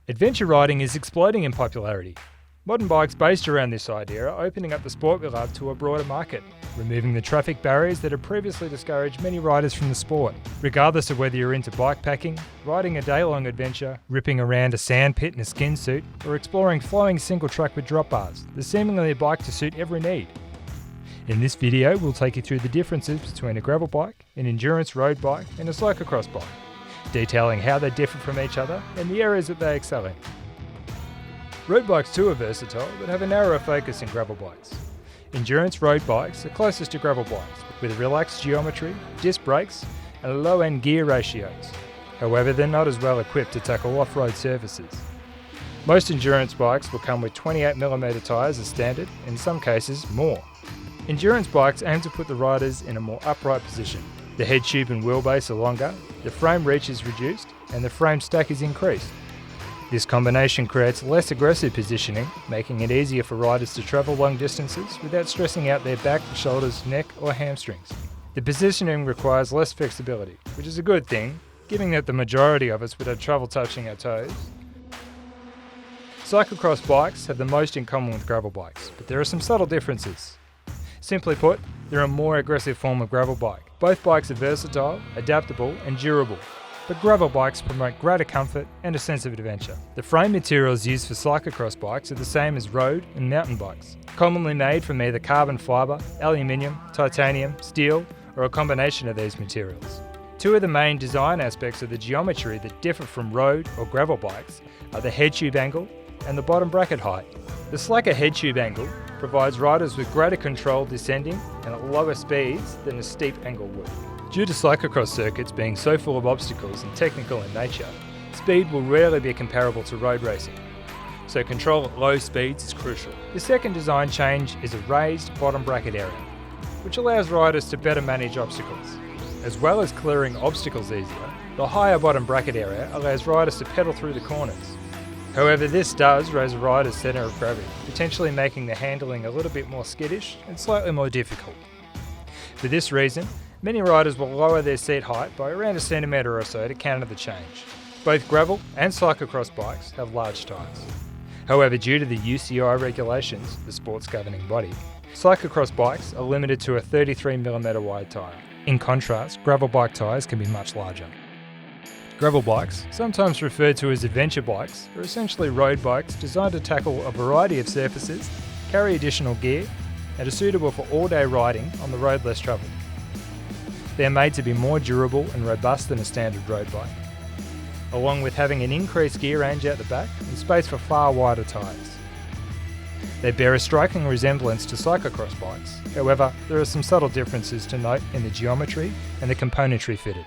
Adventure riding is exploding in popularity. Modern bikes based around this idea are opening up the sport we love to a broader market, removing the traffic barriers that have previously discouraged many riders from the sport. Regardless of whether you're into bike packing, riding a day-long adventure, ripping around a sand pit in a skin suit, or exploring flowing single track with drop bars, there's seemingly a bike to suit every need. In this video, we'll take you through the differences between a gravel bike, an endurance road bike, and a cyclocross bike, detailing how they differ from each other and the areas that they excel in. Road bikes too are versatile, but have a narrower focus than gravel bikes. Endurance road bikes are closest to gravel bikes, with relaxed geometry, disc brakes, and low-end gear ratios. However, they're not as well equipped to tackle off-road surfaces. Most endurance bikes will come with 28mm tyres as standard, in some cases more. Endurance bikes aim to put the riders in a more upright position. The head tube and wheelbase are longer, the frame reach is reduced, and the frame stack is increased. This combination creates less aggressive positioning, making it easier for riders to travel long distances without stressing out their back, shoulders, neck, or hamstrings. The positioning requires less flexibility, which is a good thing, given that the majority of us would have trouble touching our toes. Cyclocross bikes have the most in common with gravel bikes, but there are some subtle differences. Simply put, they're a more aggressive form of gravel bike. Both bikes are versatile, adaptable, and durable, but gravel bikes promote greater comfort and a sense of adventure. The frame materials used for cyclocross bikes are the same as road and mountain bikes, commonly made from either carbon fibre, aluminium, titanium, steel, or a combination of these materials. Two of the main design aspects of the geometry that differ from road or gravel bikes are the head tube angle and the bottom bracket height. The slacker head tube angle provides riders with greater control descending and at lower speeds than a steep angle would. Due to cyclocross circuits being so full of obstacles and technical in nature, speed will rarely be comparable to road racing, so control at low speeds is crucial. The second design change is a raised bottom bracket area, which allows riders to better manage obstacles. As well as clearing obstacles easier, the higher bottom bracket area allows riders to pedal through the corners. However, this does raise a rider's centre of gravity, potentially making the handling a little bit more skittish and slightly more difficult. For this reason, many riders will lower their seat height by around a centimetre or so to counter the change. Both gravel and cyclocross bikes have large tyres. However, due to the UCI regulations, the sport's governing body, cyclocross bikes are limited to a 33mm wide tyre. In contrast, gravel bike tyres can be much larger. Gravel bikes, sometimes referred to as adventure bikes, are essentially road bikes designed to tackle a variety of surfaces, carry additional gear, and are suitable for all-day riding on the road less travelled. They are made to be more durable and robust than a standard road bike, along with having an increased gear range out the back and space for far wider tyres. They bear a striking resemblance to cyclocross bikes, however, there are some subtle differences to note in the geometry and the componentry fitted.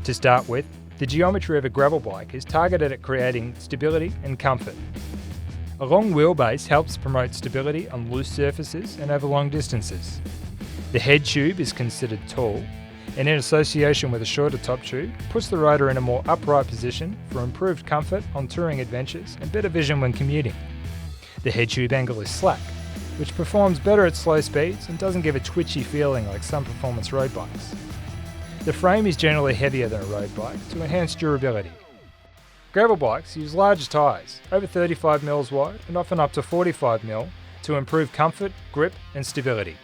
To start with, the geometry of a gravel bike is targeted at creating stability and comfort. A long wheelbase helps promote stability on loose surfaces and over long distances. The head tube is considered tall, and in association with a shorter top tube, puts the rider in a more upright position for improved comfort on touring adventures and better vision when commuting. The head tube angle is slack, which performs better at slow speeds and doesn't give a twitchy feeling like some performance road bikes. The frame is generally heavier than a road bike to enhance durability. Gravel bikes use larger tyres, over 35mm wide and often up to 45mm, to improve comfort, grip and stability.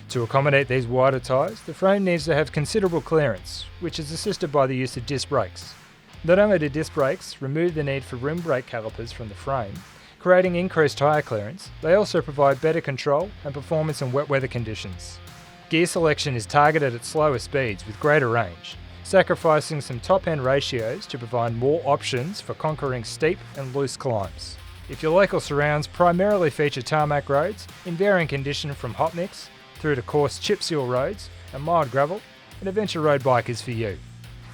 To accommodate these wider tyres, the frame needs to have considerable clearance, which is assisted by the use of disc brakes. Not only do disc brakes remove the need for rim brake calipers from the frame, creating increased tyre clearance, they also provide better control and performance in wet weather conditions. Gear selection is targeted at slower speeds with greater range, sacrificing some top-end ratios to provide more options for conquering steep and loose climbs. If your local surrounds primarily feature tarmac roads, in varying condition from hot mix through to coarse chip seal roads and mild gravel, an adventure road bike is for you.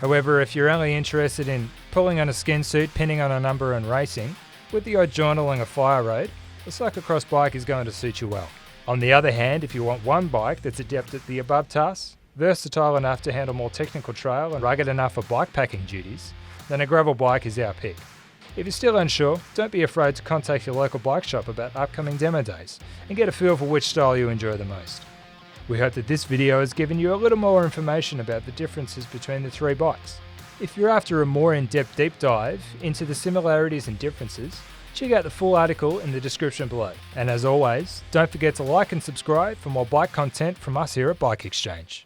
However, if you're only interested in pulling on a skin suit, pinning on a number and racing, with the odd joint along a fire road, a cyclocross bike is going to suit you well. On the other hand, if you want one bike that's adept at the above tasks, versatile enough to handle more technical trail and rugged enough for bike packing duties, then a gravel bike is our pick. If you're still unsure, don't be afraid to contact your local bike shop about upcoming demo days and get a feel for which style you enjoy the most. We hope that this video has given you a little more information about the differences between the three bikes. If you're after a more in-depth deep dive into the similarities and differences, check out the full article in the description below. And as always, don't forget to like and subscribe for more bike content from us here at BikeExchange.